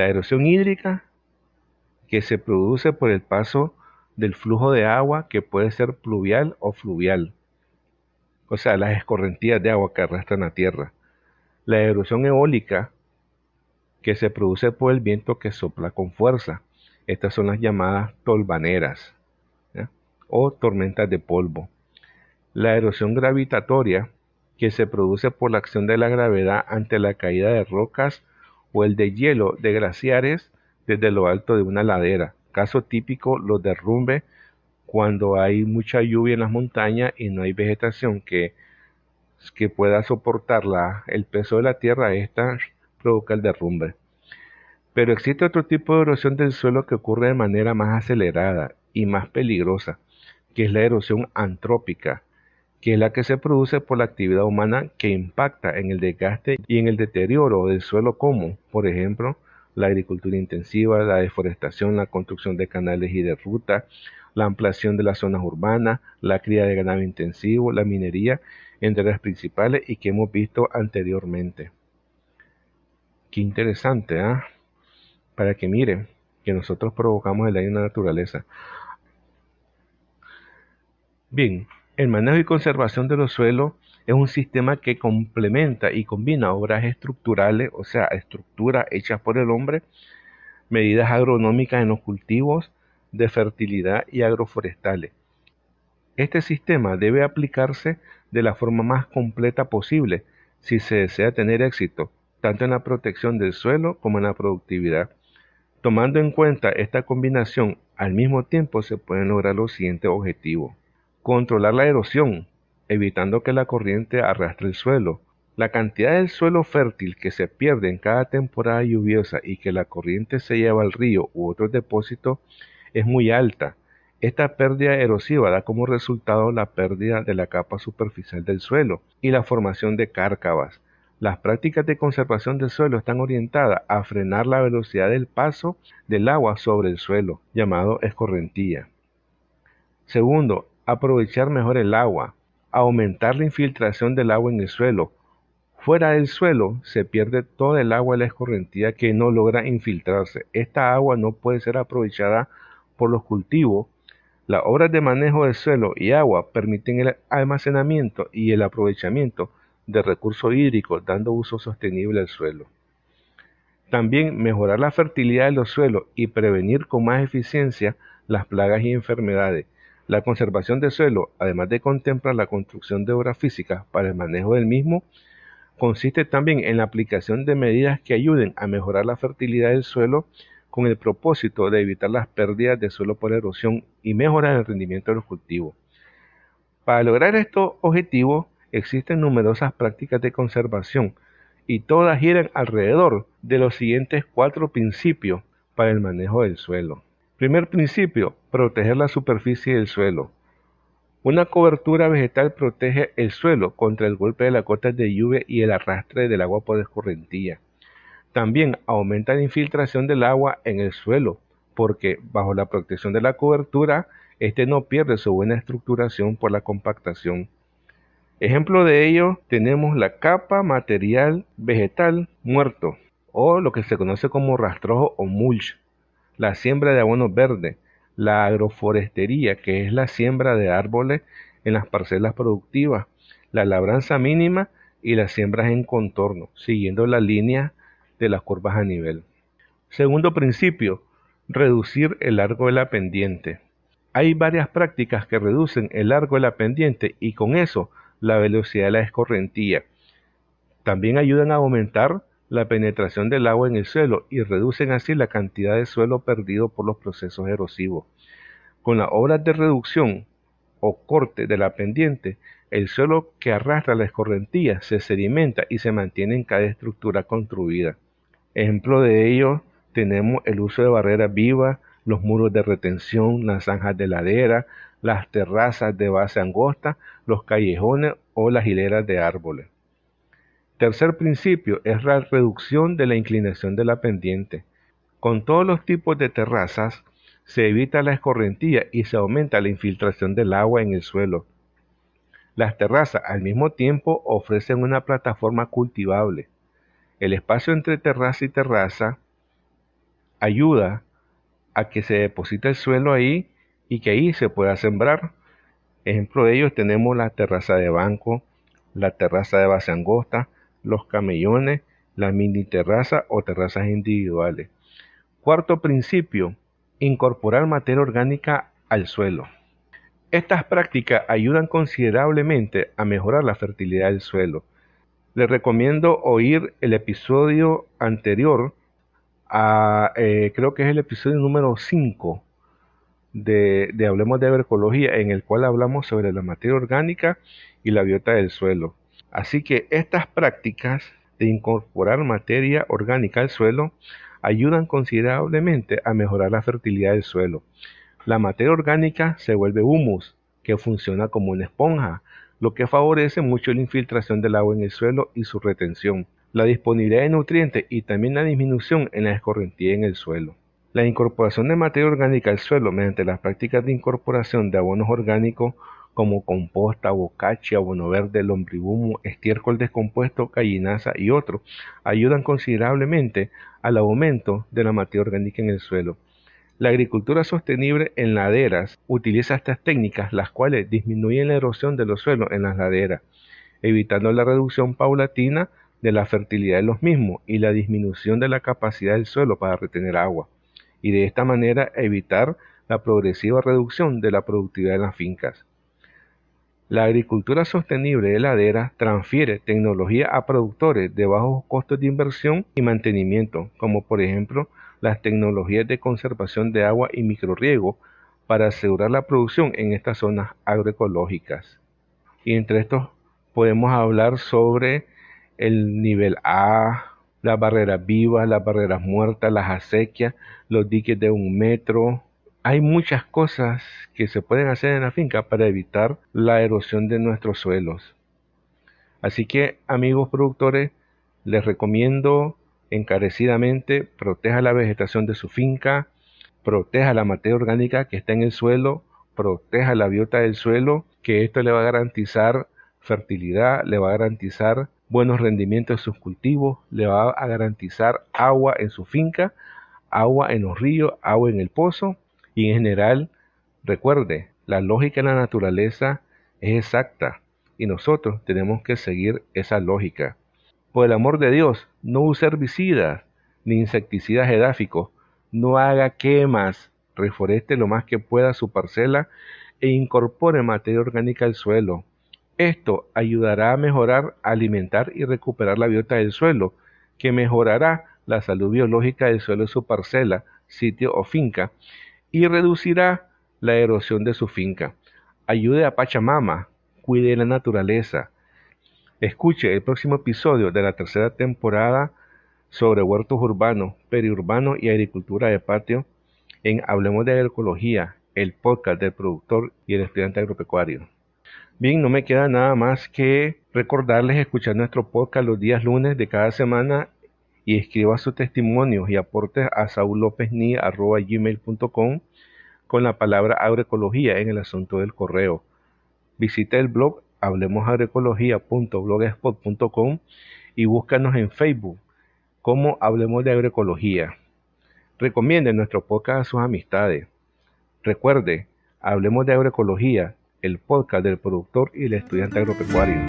La erosión hídrica, que se produce por el paso del flujo de agua, que puede ser pluvial o fluvial, o sea, las escorrentías de agua que arrastran la tierra. La erosión eólica, que se produce por el viento que sopla con fuerza. Estas son las llamadas tolvaneras, ¿ya? O tormentas de polvo. La erosión gravitatoria, que se produce por la acción de la gravedad ante la caída de rocas o el de hielo de glaciares desde lo alto de una ladera. Caso típico, los derrumbes cuando hay mucha lluvia en las montañas y no hay vegetación que pueda soportar el peso de la tierra, esta provoca el derrumbe. Pero existe otro tipo de erosión del suelo que ocurre de manera más acelerada y más peligrosa, que es la erosión antrópica, que es la que se produce por la actividad humana que impacta en el desgaste y en el deterioro del suelo como, por ejemplo, la agricultura intensiva, la deforestación, la construcción de canales y de rutas, la ampliación de las zonas urbanas, la cría de ganado intensivo, la minería, entre las principales y que hemos visto anteriormente. Qué interesante, ¿ah? Para que miren que nosotros provocamos el daño en la naturaleza. Bien, el manejo y conservación de los suelos es un sistema que complementa y combina obras estructurales, o sea, estructuras hechas por el hombre, medidas agronómicas en los cultivos de fertilidad y agroforestales. Este sistema debe aplicarse de la forma más completa posible si se desea tener éxito, tanto en la protección del suelo como en la productividad. Tomando en cuenta esta combinación, al mismo tiempo se pueden lograr los siguientes objetivos. Controlar la erosión, evitando que la corriente arrastre el suelo. La cantidad del suelo fértil que se pierde en cada temporada lluviosa y que la corriente se lleva al río u otros depósitos es muy alta. Esta pérdida erosiva da como resultado la pérdida de la capa superficial del suelo y la formación de cárcavas. Las prácticas de conservación del suelo están orientadas a frenar la velocidad del paso del agua sobre el suelo, llamado escorrentía. Segundo, aprovechar mejor el agua, aumentar la infiltración del agua en el suelo. Fuera del suelo se pierde toda el agua de la escorrentía que no logra infiltrarse. Esta agua no puede ser aprovechada por los cultivos. Las obras de manejo del suelo y agua permiten el almacenamiento y el aprovechamiento de recursos hídricos, dando uso sostenible al suelo. También mejorar la fertilidad de los suelos y prevenir con más eficiencia las plagas y enfermedades. La conservación del suelo, además de contemplar la construcción de obras físicas para el manejo del mismo, consiste también en la aplicación de medidas que ayuden a mejorar la fertilidad del suelo con el propósito de evitar las pérdidas de suelo por erosión y mejorar el rendimiento de los cultivos. Para lograr estos objetivos existen numerosas prácticas de conservación y todas giran alrededor de los siguientes 4 principios para el manejo del suelo. Primer principio, proteger la superficie del suelo. Una cobertura vegetal protege el suelo contra el golpe de las gotas de lluvia y el arrastre del agua por escorrentía. También aumenta la infiltración del agua en el suelo, porque bajo la protección de la cobertura, este no pierde su buena estructuración por la compactación. Ejemplo de ello tenemos la capa material vegetal muerto, o lo que se conoce como rastrojo o mulch, la siembra de abonos verdes, la agroforestería, que es la siembra de árboles en las parcelas productivas, la labranza mínima y las siembras en contorno, siguiendo la línea de las curvas a nivel. Segundo principio, reducir el largo de la pendiente. Hay varias prácticas que reducen el largo de la pendiente y con eso la velocidad de la escorrentía. También ayudan a aumentar la penetración del agua en el suelo y reducen así la cantidad de suelo perdido por los procesos erosivos. Con las obras de reducción o corte de la pendiente, el suelo que arrastra la escorrentía se sedimenta y se mantiene en cada estructura construida. Ejemplo de ello tenemos el uso de barreras vivas, los muros de retención, las zanjas de ladera, las terrazas de base angosta, los callejones o las hileras de árboles. Tercer principio es la reducción de la inclinación de la pendiente. Con todos los tipos de terrazas se evita la escorrentía y se aumenta la infiltración del agua en el suelo. Las terrazas al mismo tiempo ofrecen una plataforma cultivable. El espacio entre terraza y terraza ayuda a que se deposite el suelo ahí y que ahí se pueda sembrar. Ejemplo de ellos tenemos la terraza de banco, la terraza de base angosta, los camellones, la mini terraza o terrazas individuales. Cuarto principio, incorporar materia orgánica al suelo. Estas prácticas ayudan considerablemente a mejorar la fertilidad del suelo. Les recomiendo oír el episodio anterior, creo que es el episodio número 5 de Hablemos de Agroecología, en el cual hablamos sobre la materia orgánica y la biota del suelo. Así que estas prácticas de incorporar materia orgánica al suelo ayudan considerablemente a mejorar la fertilidad del suelo. La materia orgánica se vuelve humus, que funciona como una esponja, lo que favorece mucho la infiltración del agua en el suelo y su retención, la disponibilidad de nutrientes y también la disminución en la escorrentía en el suelo. La incorporación de materia orgánica al suelo mediante las prácticas de incorporación de abonos orgánicos como composta, bocachi, abono verde, lombribumo, estiércol descompuesto, gallinaza y otros, ayudan considerablemente al aumento de la materia orgánica en el suelo. La agricultura sostenible en laderas utiliza estas técnicas, las cuales disminuyen la erosión de los suelos en las laderas, evitando la reducción paulatina de la fertilidad de los mismos y la disminución de la capacidad del suelo para retener agua, y de esta manera evitar la progresiva reducción de la productividad en las fincas. La agricultura sostenible de ladera transfiere tecnología a productores de bajos costos de inversión y mantenimiento, como por ejemplo las tecnologías de conservación de agua y microrriego para asegurar la producción en estas zonas agroecológicas. Y entre estos podemos hablar sobre el nivel A, las barreras vivas, las barreras muertas, las acequias, los diques de 1 metro. Hay muchas cosas que se pueden hacer en la finca para evitar la erosión de nuestros suelos. Así que, amigos productores, les recomiendo encarecidamente proteja la vegetación de su finca, proteja la materia orgánica que está en el suelo, proteja la biota del suelo, que esto le va a garantizar fertilidad, le va a garantizar buenos rendimientos de sus cultivos, le va a garantizar agua en su finca, agua en los ríos, agua en el pozo. Y en general, recuerde, la lógica en la naturaleza es exacta y nosotros tenemos que seguir esa lógica. Por el amor de Dios, no use herbicidas ni insecticidas edáficos, no haga quemas, reforeste lo más que pueda su parcela e incorpore materia orgánica al suelo. Esto ayudará a mejorar, alimentar y recuperar la biota del suelo, que mejorará la salud biológica del suelo de su parcela, sitio o finca, y reducirá la erosión de su finca. Ayude a Pachamama, cuide la naturaleza. Escuche el próximo episodio de la 3ª temporada sobre huertos urbanos, periurbanos y agricultura de patio en Hablemos de Agroecología, el podcast del productor y el estudiante agropecuario. Bien, no me queda nada más que recordarles escuchar nuestro podcast los días lunes de cada semana y escriba sus testimonios y aportes a saulopesni@gmail.com con la palabra agroecología en el asunto del correo. Visita el blog hablemosagroecología.blogspot.com y búscanos en Facebook como Hablemos de Agroecología. Recomiende nuestro podcast a sus amistades. Recuerde, Hablemos de Agroecología, el podcast del productor y el estudiante agropecuario.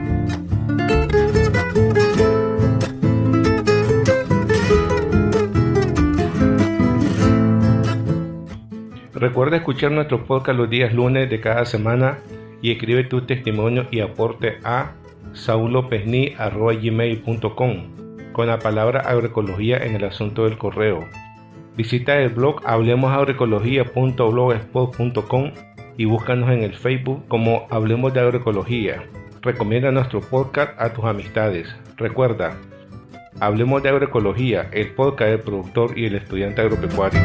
Recuerda escuchar nuestro podcast los días lunes de cada semana y escribe tu testimonio y aporte a saulopesni@gmail.com con la palabra agroecología en el asunto del correo. Visita el blog hablemosagroecología.blogspot.com y búscanos en el Facebook como Hablemos de Agroecología. Recomienda nuestro podcast a tus amistades. Recuerda, Hablemos de Agroecología, el podcast del productor y el estudiante agropecuario.